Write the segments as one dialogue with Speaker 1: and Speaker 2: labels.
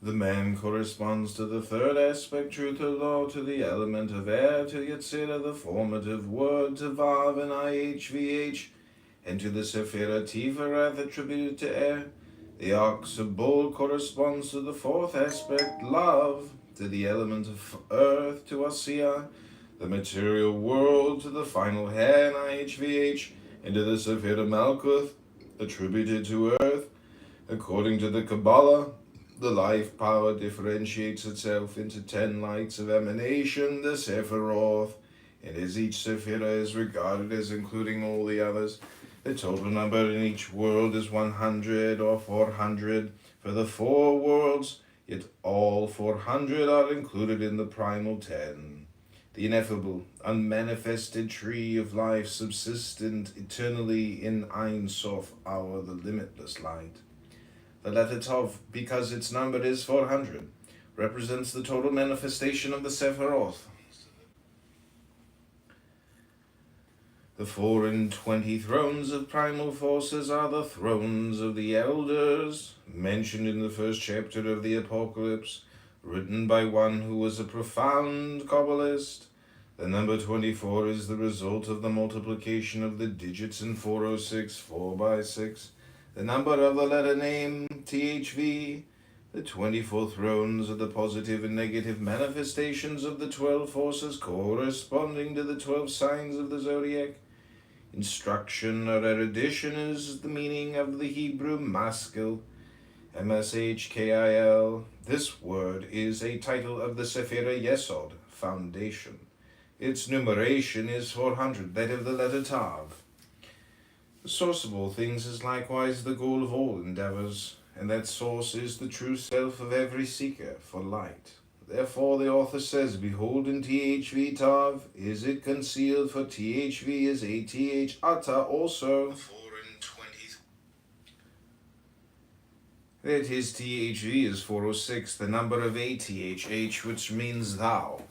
Speaker 1: The man corresponds to the third aspect, truth of law, to the element of air, to Yetzirah, the formative word, to Vav and IHVH, and to the Sephirah Tiferet attributed to air. The ox of bull corresponds to the fourth aspect, love, to the element of earth, to Asiya, the material world, to the final hair, IHVH, and to the Sephirah Malkuth, attributed to earth. According to the Kabbalah, the life power differentiates itself into 10 lights of emanation, the Sephiroth, and as each Sephirah is regarded as including all the others, the total number in each world is 100 or 400 for the 4 worlds, yet all 400 are included in the primal 10. The ineffable, unmanifested tree of life, subsistent eternally in Ein Sof, our the limitless light. The letter Tov, because its number is 400, represents the total manifestation of the Sephiroth. The 24 thrones of primal forces are the thrones of the elders, mentioned in the first chapter of the Apocalypse, written by one who was a profound Kabbalist. The number 24 is the result of the multiplication of the digits in 406, 4 by 6. The number of the letter name, THV, the 24 thrones are the positive and negative manifestations of the 12 forces corresponding to the 12 signs of the zodiac. Instruction or erudition is the meaning of the Hebrew maskil, MSHKIL. This word is a title of the Sephirah Yesod, foundation. Its numeration is 400, that of the letter Tav. The source of all things is likewise the goal of all endeavors, and that source is the true self of every seeker for light. Therefore the author says, behold in THV Tav, is it concealed, for THV is ATH Atta also. 4 and 20. That his THV is 406, the number of ATHH, which means thou.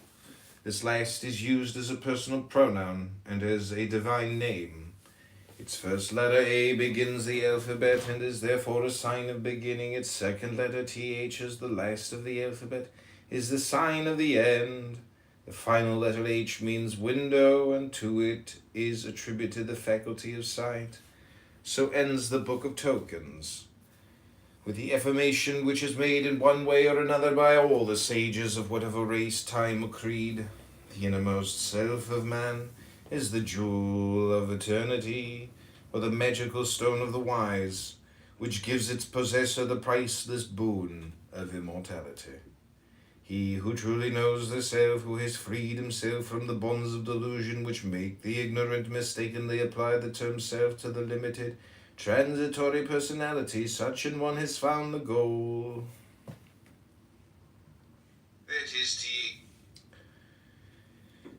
Speaker 1: This last is used as a personal pronoun and as a divine name. Its first letter A begins the alphabet and is therefore a sign of beginning. Its second letter TH as the last of the alphabet is the sign of the end. The final letter H means window, and to it is attributed the faculty of sight. So ends the Book of Tokens, with the affirmation which is made in one way or another by all the sages of whatever race, time, or creed. The innermost self of man is the jewel of eternity, or the magical stone of the wise, which gives its possessor the priceless boon of immortality. He who truly knows the self, who has freed himself from the bonds of delusion which make the ignorant mistakenly apply the term self to the limited, transitory personality, such an one has found the goal. That is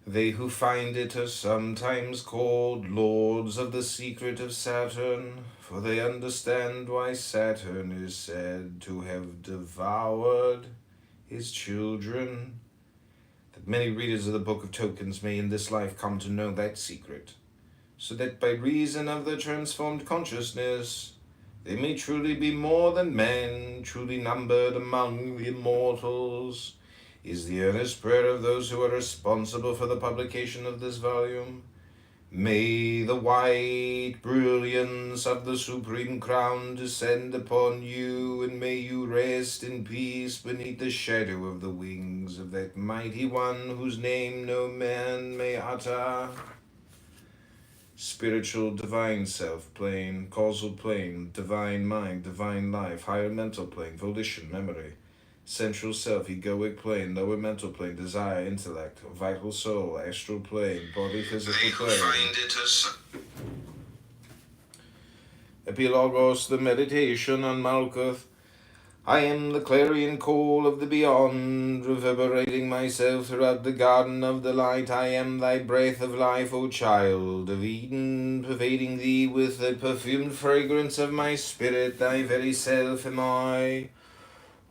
Speaker 1: They who find it are sometimes called lords of the secret of Saturn, for they understand why Saturn is said to have devoured his children. That many readers of the Book of Tokens may in this life come to know that secret, so that by reason of their transformed consciousness, they may truly be more than men, truly numbered among the immortals, is the earnest prayer of those who are responsible for the publication of this volume. May the white brilliance of the supreme crown descend upon you, and may you rest in peace beneath the shadow of the wings of that mighty one whose name no man may utter. Spiritual divine self plane, causal plane, divine mind, divine life, higher mental plane, volition, memory, central self, egoic plane, lower mental plane, desire, intellect, vital soul, astral plane, body, physical plane. Epilogos, the meditation on Malkuth. I am the clarion call of the beyond, reverberating myself throughout the garden of the light. I am thy breath of life, O child of Eden, pervading thee with the perfumed fragrance of my spirit. Thy very self am I.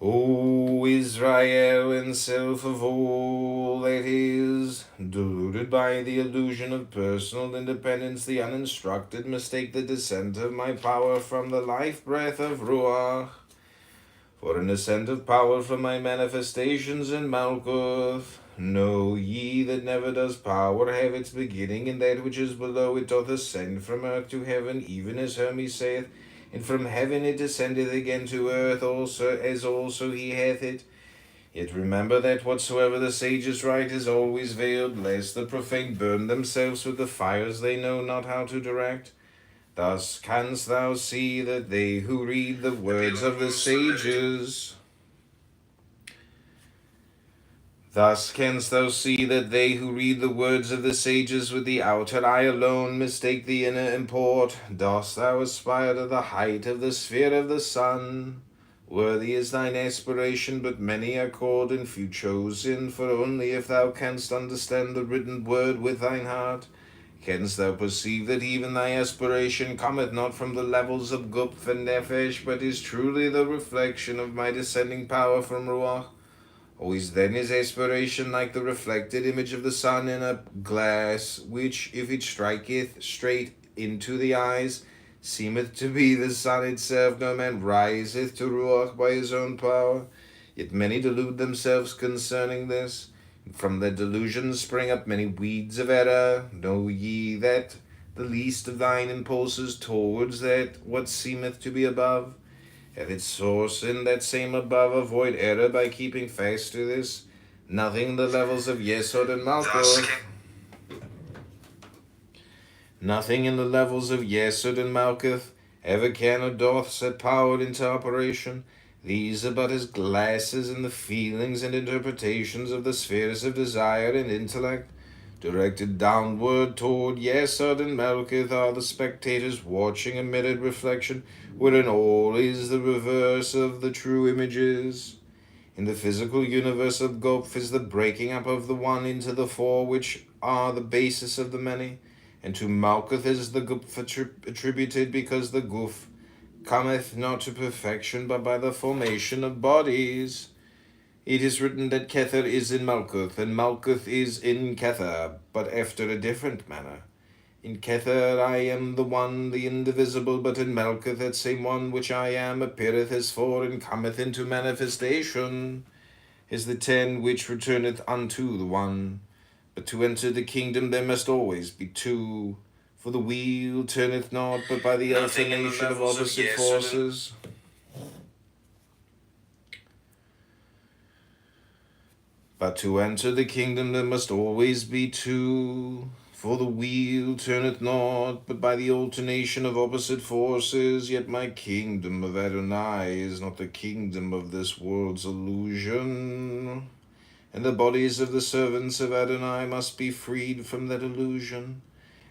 Speaker 1: O Israel, and self of all that is, deluded by the illusion of personal independence, the uninstructed mistake the descent of my power from the life breath of Ruach. For an ascent of power from my manifestations in Malkuth. Know ye that never does power have its beginning in that which is below it doth ascend from earth to heaven, even as Hermes saith, and from heaven it descendeth again to earth also, as also he hath it. Yet remember that whatsoever the sages write is always veiled, lest the profane burn themselves with the fires they know not how to direct. Thus canst thou see that they who read the words of the sages Thus canst thou see that they who read the words of the sages with the outer eye alone mistake the inner import. Dost thou aspire to the height of the sphere of the sun? Worthy is thine aspiration, but many are called and few chosen. For only if thou canst understand the written word with thine heart, canst thou perceive that even thy aspiration cometh not from the levels of Guph and Nefesh, but is truly the reflection of my descending power from Ruach. Always then is aspiration like the reflected image of the sun in a glass, which, if it striketh straight into the eyes, seemeth to be the sun itself. No man riseth to Ruach by his own power. Yet many delude themselves concerning this. From their delusions spring up many weeds of error. Know ye that the least of thine impulses towards that what seemeth to be above hath its source in that same above. Avoid error by keeping fast to this. Nothing in the levels of Yesod and Malkuth. Nothing in the levels of Yesod and Malkuth ever can or doth set power into operation. These are but as glasses in the feelings and interpretations of the spheres of desire and intellect. Directed downward toward Yesod and Malkuth are the spectators watching a mirrored reflection, wherein all is the reverse of the true images. In the physical universe of Goph is the breaking up of the one into the four, which are the basis of the many. And to Malkuth is the Guph attributed, because the Guph cometh not to perfection, but by the formation of bodies. It is written that Kether is in Malkuth, and Malkuth is in Kether, but after a different manner. In Kether I am the one, the indivisible, but in Malkuth that same one which I am appeareth as four, and cometh into manifestation, is the 10 which returneth unto the one. But to enter the kingdom there must always be 2, for the wheel turneth not, but by the alternation of opposite forces. But to enter the kingdom there must always be 2, for the wheel turneth not, but by the alternation of opposite forces. Yet my kingdom of Adonai is not the kingdom of this world's illusion, and the bodies of the servants of Adonai must be freed from that illusion,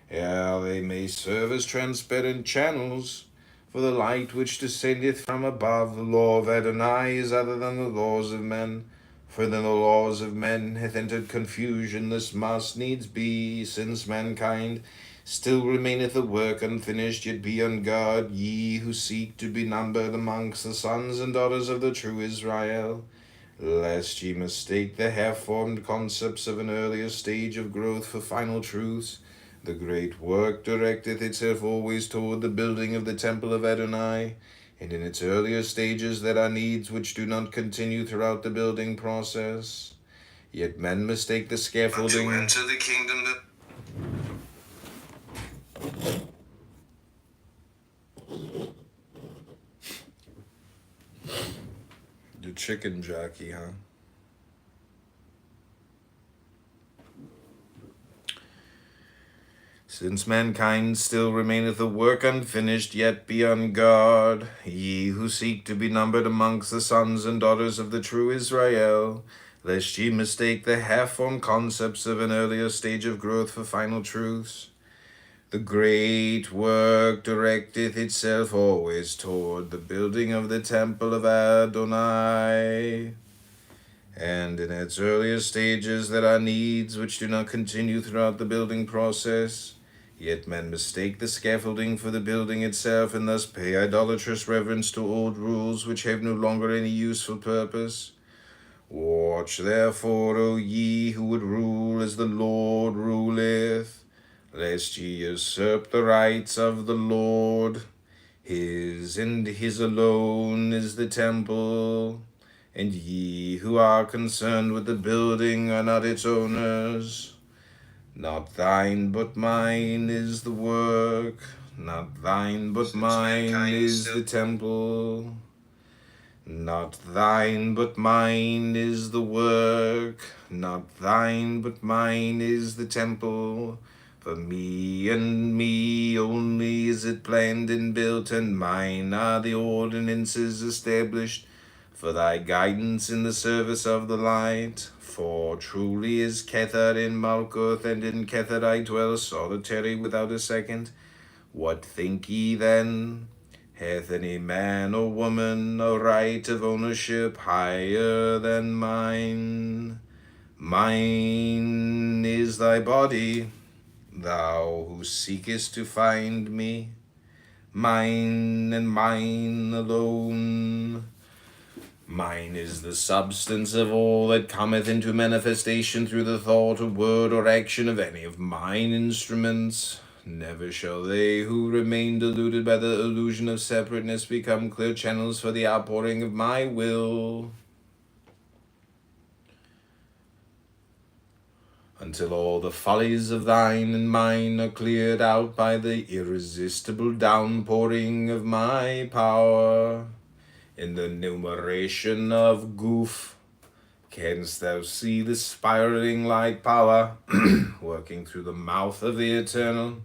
Speaker 1: ere they may serve as transparent channels for the light which descendeth from above. The law of Adonai is other than the laws of men, for then the laws of men hath entered confusion. This must needs be, since mankind still remaineth a work unfinished. Yet be on guard, ye who seek to be numbered amongst the sons and daughters of the true Israel, lest ye mistake the half-formed concepts of an earlier stage of growth for final truths. The great work directeth itself always toward the building of the temple of Adonai, and in its earlier stages there are needs which do not continue throughout the building process. Yet men mistake the scaffolding. But to enter the kingdom the chicken jockey, huh? Since mankind still remaineth a work unfinished, yet be on guard, ye who seek to be numbered amongst the sons and daughters of the true Israel, lest ye mistake the half-formed concepts of an earlier stage of growth for final truths. The great work directeth itself always toward the building of the temple of Adonai, and in its earlier stages there are needs which do not continue throughout the building process. Yet men mistake the scaffolding for the building itself, and thus pay idolatrous reverence to old rules which have no longer any useful purpose. Watch therefore, O ye who would rule as the Lord ruleth, lest ye usurp the rights of the Lord. His and his alone is the temple, and ye who are concerned with the building are not its owners. Not thine but mine is the work, not thine but mine is the temple. Not thine but mine is the work, not thine but mine is the temple. For me and me only is it planned and built, and mine are the ordinances established for thy guidance in the service of the light. For truly is Kether in Malkuth, and in Kether I dwell solitary without a second. What think ye then? Hath any man or woman a right of ownership higher than mine? Mine is thy body, thou who seekest to find me. Mine and mine alone. Mine is the substance of all that cometh into manifestation through the thought or word or action of any of mine instruments. Never shall they who remain deluded by the illusion of separateness become clear channels for the outpouring of my will, until all the follies of thine and mine are cleared out by the irresistible downpouring of my power. In the numeration of goof, canst thou see the spiraling light power working through the mouth of the eternal?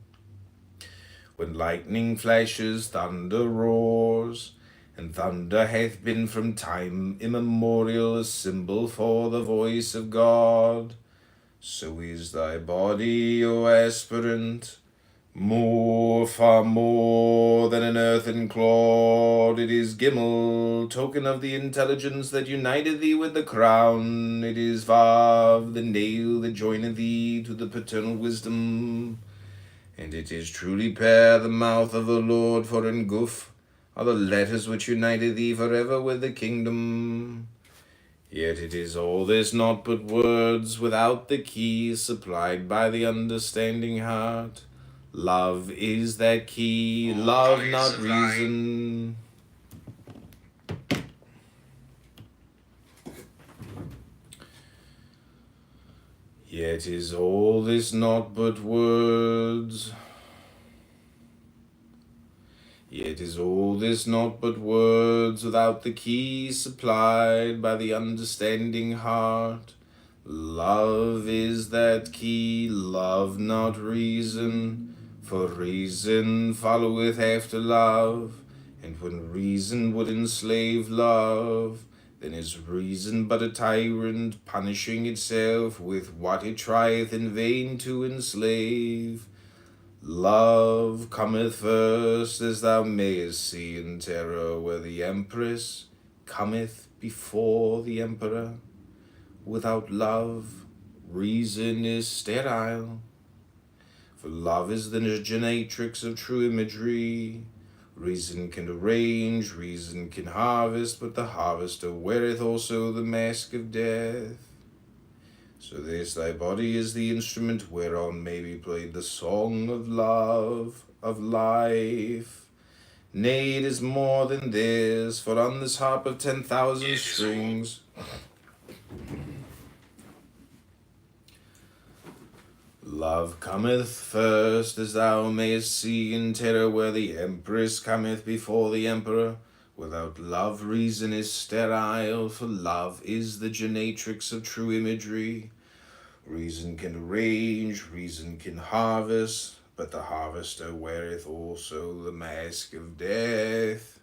Speaker 1: When lightning flashes, thunder roars, and thunder hath been from time immemorial a symbol for the voice of God, so is thy body, O aspirant, more, far more than an earthen clod. It is Gimel, token of the intelligence that united thee with the crown. It is Vav, the nail that joineth thee to the paternal wisdom. And it is truly Peh, the mouth of the Lord, for in Guf are the letters which united thee forever with the kingdom. Yet it is all this not but words without the key supplied by the understanding heart. Love is that key, love not reason. Yet is all this not but words. Yet is all this not but words without the key supplied by the understanding heart. Love is that key, love not reason, for reason followeth after love, and when reason would enslave love, then is reason but a tyrant, punishing itself with what it trieth in vain to enslave. Love cometh first, as thou mayest see in terror, where the empress cometh before the emperor. Without love, reason is sterile. For love is the genetrix of true imagery. Reason can arrange, reason can harvest, but the harvester weareth also the mask of death. So this thy body is the instrument whereon may be played the song of love, of life. Nay, it is more than this, for on this harp of 10,000 strings, love cometh first, as thou mayest see in terror, where the empress cometh before the emperor. Without love, reason is sterile, for love is the genetrix of true imagery. Reason can arrange, reason can harvest, but the harvester weareth also the mask of death.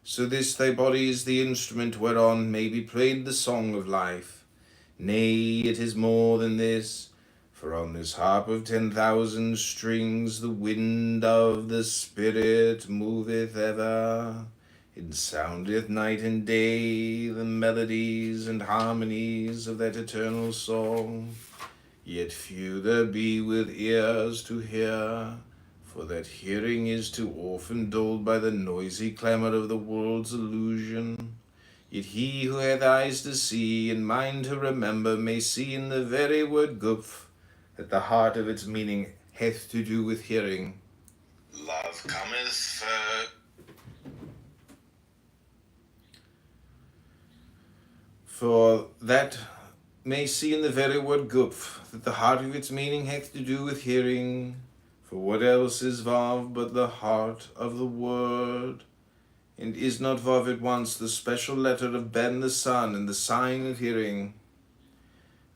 Speaker 1: So this thy body is the instrument whereon may be played the song of life. Nay, it is more than this, for on this harp of 10,000 strings the wind of the Spirit moveth ever. It soundeth night and day the melodies and harmonies of that eternal song. Yet few there be with ears to hear, for that hearing is too often dulled by the noisy clamor of the world's illusion. Yet he who hath eyes to see and mind to remember may see in the very word guph that the heart of its meaning hath to do with hearing. Love cometh first. For that may see in the very word gupf, that the heart of its meaning hath to do with hearing. For what else is vav but the heart of the word? And is not vav at once the special letter of ben the sun and the sign of hearing?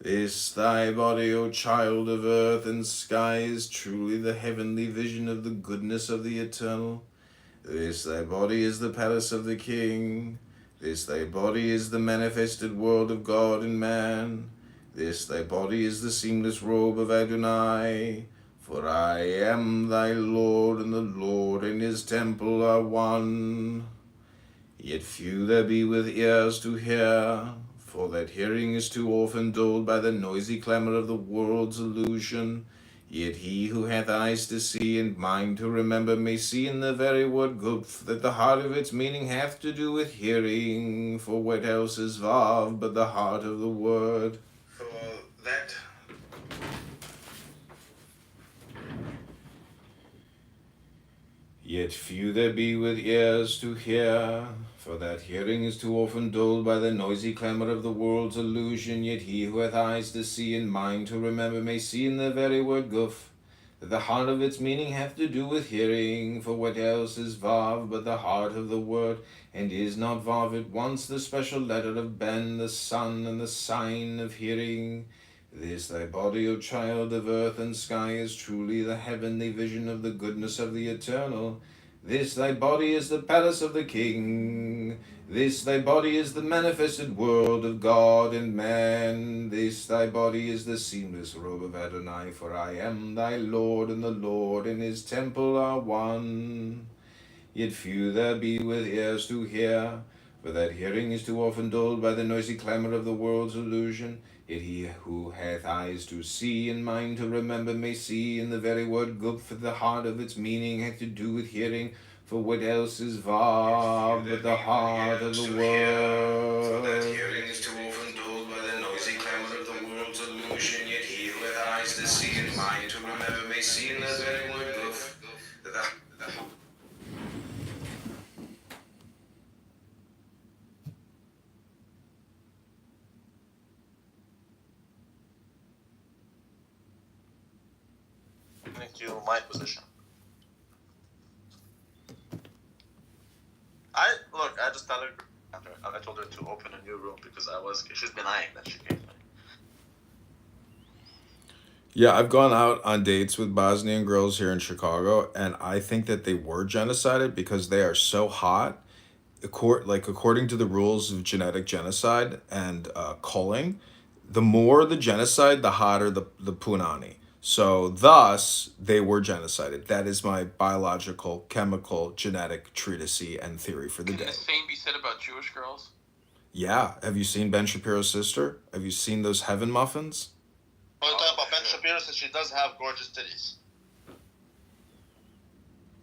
Speaker 1: This thy body, O child of earth and sky, is truly the heavenly vision of the goodness of the eternal. This thy body is the palace of the king. This thy body is the manifested world of God and man. This thy body is the seamless robe of Adonai. For I am thy Lord, and the Lord and his temple are one. Yet few there be with ears to hear, for that hearing is too often dulled by the noisy clamor of the world's illusion. Yet he who hath eyes to see and mind to remember may see in the very word gupf that the heart of its meaning hath to do with hearing, for what else is vav but the heart of the word? For that Yet few there be with ears to hear, for that hearing is too often dulled by the noisy clamor of the world's illusion. Yet he who hath eyes to see and mind to remember may see in the very word guf that the heart of its meaning hath to do with hearing. For what else is vav but the heart of the word? And is not vav at once the special letter of ben, the sun, and the sign of hearing? This thy body, O child of earth and sky, is truly the heavenly vision of the goodness of the eternal. This thy body is the palace of the king. This thy body is the manifested world of God and man. This thy body is the seamless robe of Adonai. For I am thy Lord, and the Lord and his temple are one. Yet few there be with ears to hear, for that hearing is too often dulled by the noisy clamor of the world's illusion. Yet he who hath eyes to see and mind to remember may see in the very word gupf, for the heart of its meaning hath to do with hearing. For what else is vav but the heart of the word? For that hearing is too often dulled by the noisy clamor of the world's illusion. Yet he who hath eyes to see and mind to remember may see in the very word gupf, that the
Speaker 2: to my position. I just told her. I told her to open a new room because she's denying that she came.
Speaker 1: Yeah, I've gone out on dates with Bosnian girls here in Chicago, and I think that they were genocided because they are so hot. According to the rules of genetic genocide and culling, the more the genocide, the hotter the punani. So thus, they were genocided. That is my biological, chemical, genetic treatise and theory for the day.
Speaker 3: Can the same be said about Jewish girls?
Speaker 1: Yeah. Have you seen Ben Shapiro's sister? Have you seen those heaven muffins?
Speaker 2: We're talking about Ben Shapiro, since she does have gorgeous titties.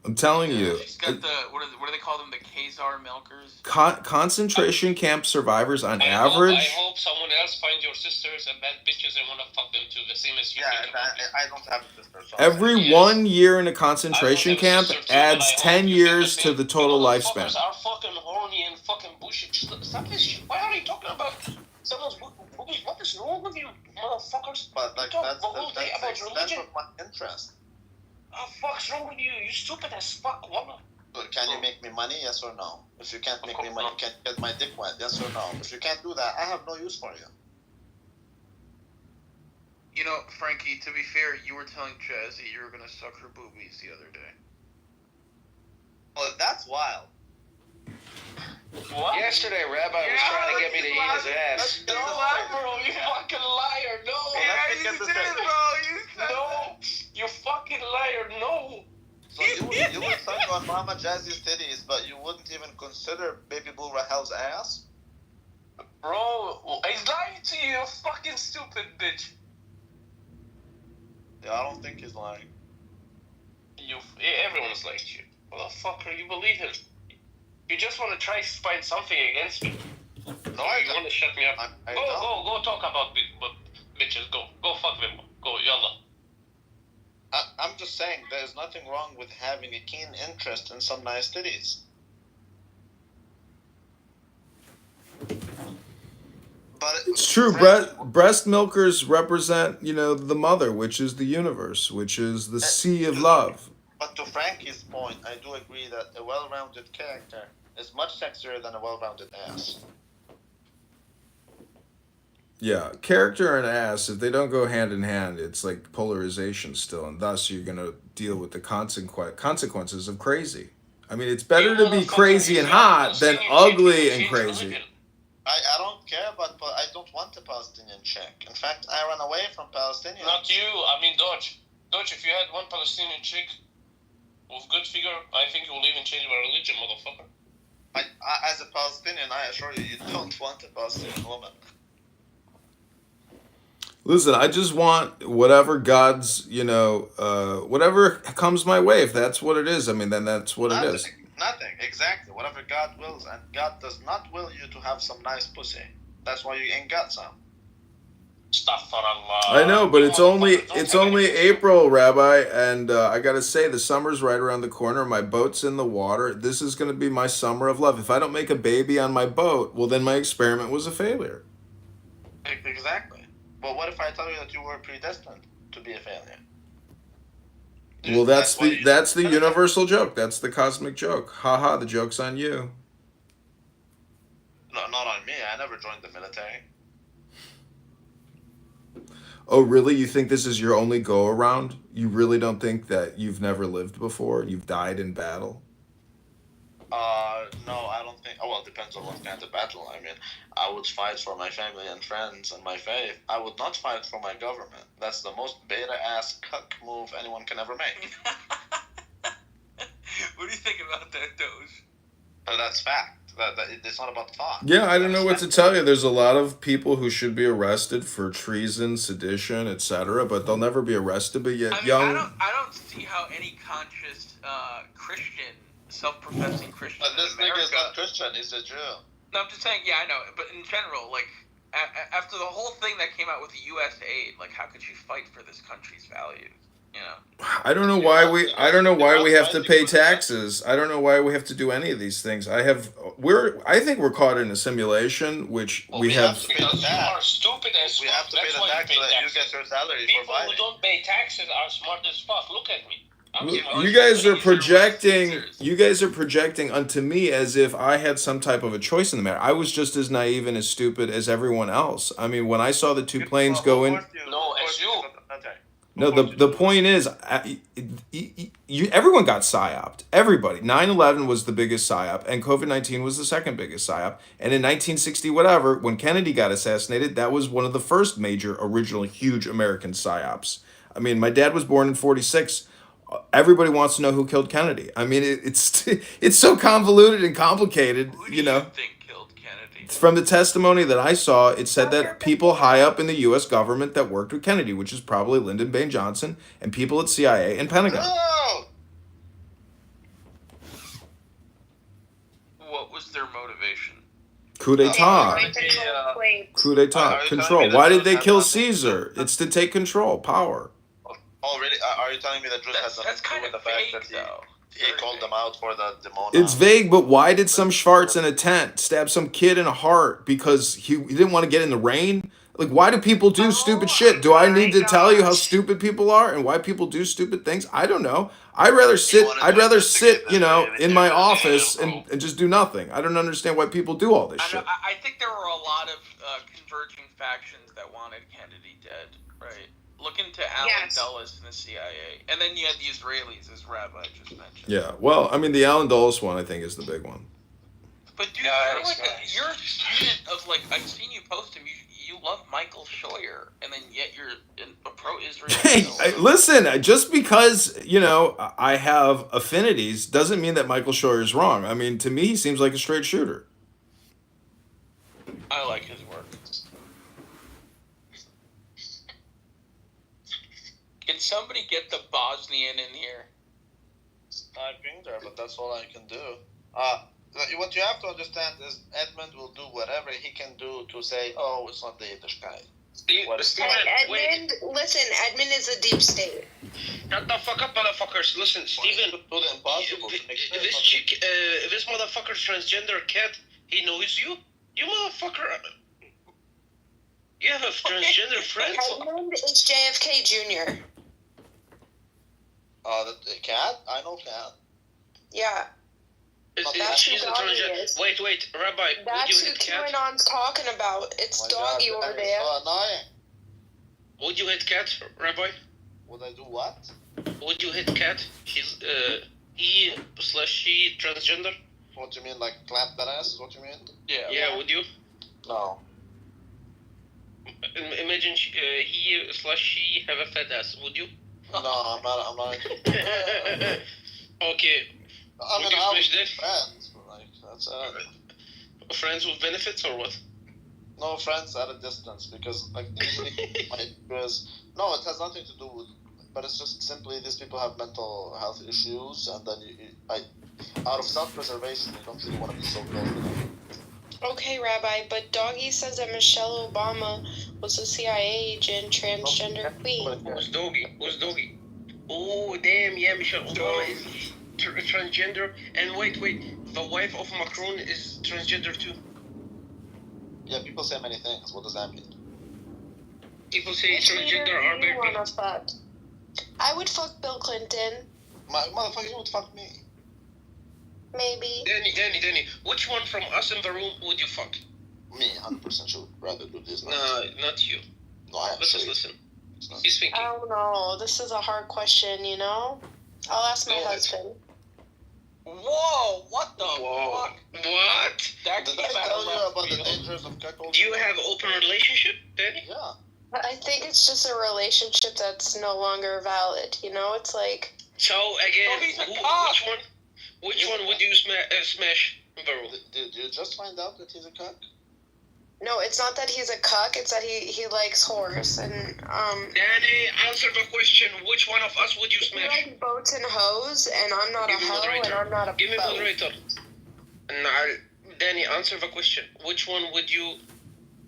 Speaker 1: I'm telling you.
Speaker 3: She's got the what do they call them? The Khazar milkers.
Speaker 1: Concentration camp survivors on average.
Speaker 4: I hope someone else finds your sisters and bad bitches and want to fuck them too, the same as you.
Speaker 2: I don't have a sister. So
Speaker 1: Every 1 year in a concentration camp adds 10 years to the total lifespan.
Speaker 4: Fuckers are fucking horny and fucking bullshit. Stop this shit. Why are you talking about someone's boobies? What is wrong with you, motherfuckers?
Speaker 2: But
Speaker 4: you talk the whole day about religion.
Speaker 2: That's my interest.
Speaker 4: Oh, fuck's wrong with you? You stupid as fuck, woman.
Speaker 2: Can you make me money? Yes or no? If you can't make me money, can you get my dick wet? Yes or no? If you can't do that, I have no use for you.
Speaker 3: You know, Frankie, to be fair, you were telling Jazzy you were gonna suck her boobies the other day.
Speaker 2: Well, that's wild.
Speaker 4: What?
Speaker 5: Yesterday, Rabbi was trying to get me to eat his ass.
Speaker 4: No lie, bro. You fucking liar. No.
Speaker 3: Yeah, you did, bro. You said
Speaker 4: no. You fucking liar. No.
Speaker 2: So you would suck on Mama Jazzy's titties, but you wouldn't even consider Baby Blue Rahel's ass?
Speaker 4: Bro, he's lying to you, you fucking stupid bitch.
Speaker 2: Yeah, I don't think he's lying.
Speaker 4: Everyone's lying to you. Motherfucker, you believe him. You just want to try to find something against me. No, you want to shut me up. Go talk about bitches. Go fuck them. Go, yalla.
Speaker 2: I'm just saying, there's nothing wrong with having a keen interest in some nice titties.
Speaker 1: It's true. Breast milkers represent, the mother, which is the universe, which is the sea of love.
Speaker 2: But to Frankie's point, I do agree that a well-rounded character is much sexier than a well-rounded ass.
Speaker 1: Yeah, character and ass, if they don't go hand in hand, it's like polarization still, and thus you're going to deal with the consequences of crazy. I mean, it's better to be crazy and hot than ugly and crazy.
Speaker 2: I don't care, but I don't want a Palestinian chick. In fact, I run away from Palestinians.
Speaker 4: Not you. I mean, Dodge. Dodge, if you had one Palestinian chick with good figure, I think you will even change my religion, motherfucker.
Speaker 2: As a Palestinian, I assure you, you don't want a Palestinian woman.
Speaker 1: Listen, I just want whatever God's, whatever comes my way. If that's what it is, I mean, then that's what it is.
Speaker 2: Nothing, exactly. Whatever God wills, and God does not will you to have some nice pussy. That's why you ain't got some.
Speaker 1: I know, but it's only April, Rabbi, and I gotta say the summer's right around the corner. My boat's in the water. This is gonna be my summer of love. If I don't make a baby on my boat, well, then my experiment was a failure.
Speaker 2: Exactly. But what if I tell you that you were predestined to be a failure?
Speaker 1: Well, that's the universal joke. That's the cosmic joke. Haha, the joke's on you.
Speaker 2: No, not on me. I never joined the military.
Speaker 1: Oh, really? You think this is your only go around? You really don't think that you've never lived before? You've died in battle?
Speaker 2: No, I don't think. Oh, well, it depends on what kind of battle. I mean, I would fight for my family and friends and my faith. I would not fight for my government. That's the most beta-ass cuck move anyone can ever make.
Speaker 3: What do you think about that, Doge?
Speaker 2: That's fact. It's not about thought.
Speaker 1: Yeah, I don't know what to tell you. There's a lot of people who should be arrested for treason, sedition, etc., but they'll never be arrested. But yet,
Speaker 3: I don't see how any conscious Christian, self-professing Christian.
Speaker 2: But this nigga is not Christian. He's a Jew.
Speaker 3: No, I'm just saying. Yeah, I know. But in general, like after the whole thing that came out with the U.S. aid, like how could you fight for this country's values? You know.
Speaker 1: I don't know why we have to pay taxes. I don't know why we have to do any of these things. I think we're caught in a simulation, which we have.
Speaker 2: To pay the tax.
Speaker 4: You are stupid as
Speaker 2: We have to pay the tax so that you get your salary
Speaker 4: People
Speaker 2: for fighting.
Speaker 4: who don't pay taxes are smart as fuck. Look at me.
Speaker 1: You guys are projecting. You guys are projecting onto me as if I had some type of a choice in the matter. I was just as naive and as stupid as everyone else. I mean, when I saw the two planes go in.
Speaker 4: No, as you.
Speaker 1: No, the point is, everyone got psyoped. Everybody. 9/11 was the biggest psyop, and COVID-19 was the second biggest psyop. And in 1960, whatever, when Kennedy got assassinated, that was one of the first major, original, huge American psyops. I mean, my dad was born in 1946. Everybody wants to know who killed Kennedy. I mean, it's so convoluted and complicated,
Speaker 3: Who do you think killed Kennedy?
Speaker 1: From the testimony that I saw, it said that people high up in the U.S. government that worked with Kennedy, which is probably Lyndon Baines Johnson, and people at CIA and Pentagon.
Speaker 2: No!
Speaker 3: What was their motivation?
Speaker 1: Coup d'etat. Coup d'etat.
Speaker 2: Are you
Speaker 1: Control.
Speaker 2: telling me
Speaker 1: Why
Speaker 2: that
Speaker 1: did they
Speaker 2: Jews
Speaker 1: kill
Speaker 2: have nothing to do
Speaker 1: Caesar?
Speaker 2: with
Speaker 1: It's to take control, power.
Speaker 2: Oh, really? Are you telling me that Jews has
Speaker 3: That's
Speaker 2: nothing to do
Speaker 3: kind
Speaker 2: with
Speaker 3: of
Speaker 2: the fact
Speaker 3: vague,
Speaker 2: that
Speaker 3: though.
Speaker 2: he called them out for the demon?
Speaker 1: It's vague, but why did some Schwartz in a tent stab some kid in a heart because he didn't want to get in the rain? Like, why do people do stupid shit? Do I need to tell you how stupid people are and why people do stupid things? I don't know. I'd rather sit, in my office and just do nothing. I don't understand why people do all this shit.
Speaker 3: I think there were a lot of converging factions that wanted Kennedy dead, right? Look into Alan Dulles and the CIA. And then you had the Israelis, as Rabbi just mentioned.
Speaker 1: Yeah, well, I mean, the Alan Dulles one, I think, is the big one.
Speaker 3: But dude, you're a student of, like, I've seen you post him. You love Michael Scheuer, and then yet you're a pro-Israel.
Speaker 1: Hey, listen, just because, I have affinities doesn't mean that Michael Scheuer is wrong. I mean, to me, he seems like a straight shooter.
Speaker 3: I like his work. Can somebody get the Bosnian in here?
Speaker 2: I've been there, but that's all I can do. What you have to understand is Edmund will do whatever he can do to say, oh, it's not the Yiddish guy.
Speaker 6: Edmund, listen, Edmund is a deep state.
Speaker 4: Shut the fuck up, motherfuckers. Listen, Steven, this chick, this motherfucker transgender cat, he knows you? You motherfucker. You have transgender friends?
Speaker 6: Edmund is JFK Jr.
Speaker 2: The cat? I know cat.
Speaker 6: Yeah.
Speaker 4: She's a transgender. Wait, Rabbi.
Speaker 6: That's who QAnon's talking about. It's Doggy over there.
Speaker 2: So annoying.
Speaker 4: Would you hit cat, Rabbi?
Speaker 2: Would I do what?
Speaker 4: Would you hit cat? She's he/she transgender.
Speaker 2: What do you mean, like clap that ass? Is what you mean?
Speaker 4: Yeah. Would you?
Speaker 2: No.
Speaker 4: Imagine he/she have a fat ass. Would you?
Speaker 2: No, I'm not.
Speaker 4: Okay.
Speaker 2: I mean,
Speaker 4: Would you
Speaker 2: I'll
Speaker 4: smash
Speaker 2: be
Speaker 4: that?
Speaker 2: friends, but like that's
Speaker 4: Friends with benefits or what?
Speaker 2: no friends at a distance because like usually no, it has nothing to do with. But it's just simply these people have mental health issues, and then out of self-preservation, you don't really want to be so close to them.
Speaker 6: Okay, Rabbi, but Doggy says that Michelle Obama was a CIA agent, transgender queen.
Speaker 4: Who's Doggy? Oh, damn, yeah, Michelle Obama is transgender. And wait, the wife of Macron is transgender too.
Speaker 2: Yeah, people say many things. What does that mean?
Speaker 4: People say transgender are very good.
Speaker 6: I would fuck Bill Clinton.
Speaker 2: Motherfucker, you would fuck me.
Speaker 6: Maybe.
Speaker 4: Danny, which one from us in the room would you fuck?
Speaker 2: Me, 100% should rather do this.
Speaker 4: No, not you.
Speaker 2: No, I actually.
Speaker 4: Listen. He's thinking.
Speaker 6: I don't know. This is a hard question, you know? I'll ask my husband.
Speaker 3: Whoa! What the fuck?
Speaker 4: What?
Speaker 3: That
Speaker 2: Did
Speaker 3: came
Speaker 2: I
Speaker 3: out
Speaker 2: tell
Speaker 3: of
Speaker 2: you
Speaker 3: left
Speaker 2: about the
Speaker 3: field.
Speaker 2: dangers of cuckold?
Speaker 4: Do you have open relationship, Danny?
Speaker 2: Yeah.
Speaker 6: I think it's just a relationship that's no longer valid, you know? It's like...
Speaker 4: So, again,
Speaker 3: he's a cock.
Speaker 4: which one would you smash in the room?
Speaker 2: Did you just find out that he's a cuck?
Speaker 6: No, it's not that he's a cuck, it's that he likes horse, and,
Speaker 4: Danny, answer the question. Which one of us would you
Speaker 6: he
Speaker 4: smash?
Speaker 6: likes boats and hoes, and I'm not
Speaker 4: Give
Speaker 6: a
Speaker 4: me
Speaker 6: hoe,
Speaker 4: moderator.
Speaker 6: and I'm not a
Speaker 4: Give me
Speaker 6: boat.
Speaker 4: moderator. Danny, answer the question. Which one would you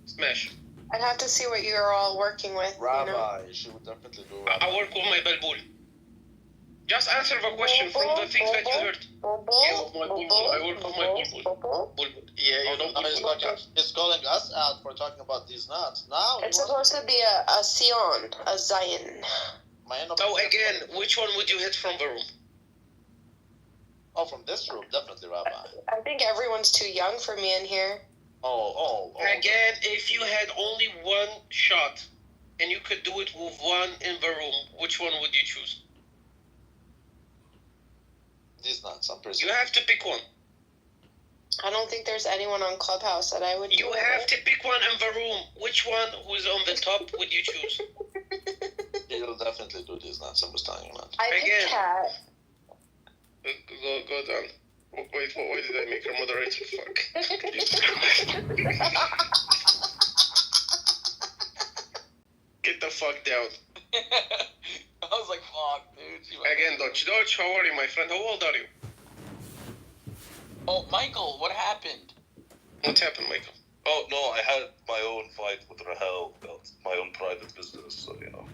Speaker 4: smash?
Speaker 6: I'd have to see what you're all working with,
Speaker 2: Rabbi,
Speaker 6: you know?
Speaker 2: she would definitely do
Speaker 4: I
Speaker 2: Rabbi.
Speaker 4: work with my balbul. Just answer the question from the things that you heard. Yeah, with my bulbul. I work with my bulbul. Bulbul. Yeah, you know bulbul.
Speaker 2: He's calling us out for talking about these nuts. Now
Speaker 6: It's supposed to be a Sion, a Zion.
Speaker 4: So again, which one would you hit from the room?
Speaker 2: Oh, from this room, definitely Rabbi.
Speaker 6: I think everyone's too young for me in here.
Speaker 2: Oh.
Speaker 4: Again, if you had only one shot and you could do it with one in the room, which one would you choose?
Speaker 2: These nuts, I'm pretty
Speaker 4: You have to pick one.
Speaker 6: I don't think there's anyone on Clubhouse that I would
Speaker 4: You have to pick one in the room. Which one who's on the top would you choose?
Speaker 2: You'll definitely do these nuts, I'm just telling you, man.
Speaker 6: I pick
Speaker 4: Again.
Speaker 6: Cat.
Speaker 4: Go down. Wait, why did I make her moderator? Fuck. Get the fuck down.
Speaker 3: I was like, fuck, dude.
Speaker 4: Again, Dodge, how are you, my friend? How old are you?
Speaker 3: Oh, Michael, what happened?
Speaker 4: What happened, Michael?
Speaker 7: Oh, no, I had my own fight with Rahel about my own private business, so, you know.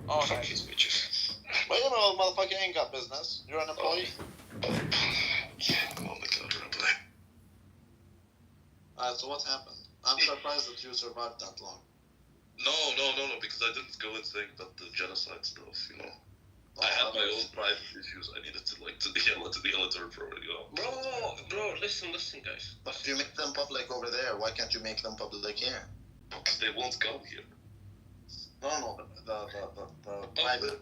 Speaker 3: Oh,
Speaker 4: Fuck
Speaker 3: nice.
Speaker 4: these bitches.
Speaker 2: But you know, motherfucker ain't got business. You're an employee.
Speaker 7: Oh my god, Rabbi.
Speaker 2: So what happened? I'm surprised that you survived that long.
Speaker 7: No, because I didn't go and think about the genocide stuff, you know. I had my own private issues. I needed to yell at her for, you know.
Speaker 4: Bro, listen, guys.
Speaker 2: But if you make them public over there, why can't you make them public here?
Speaker 7: Because they won't come here.
Speaker 2: No, the private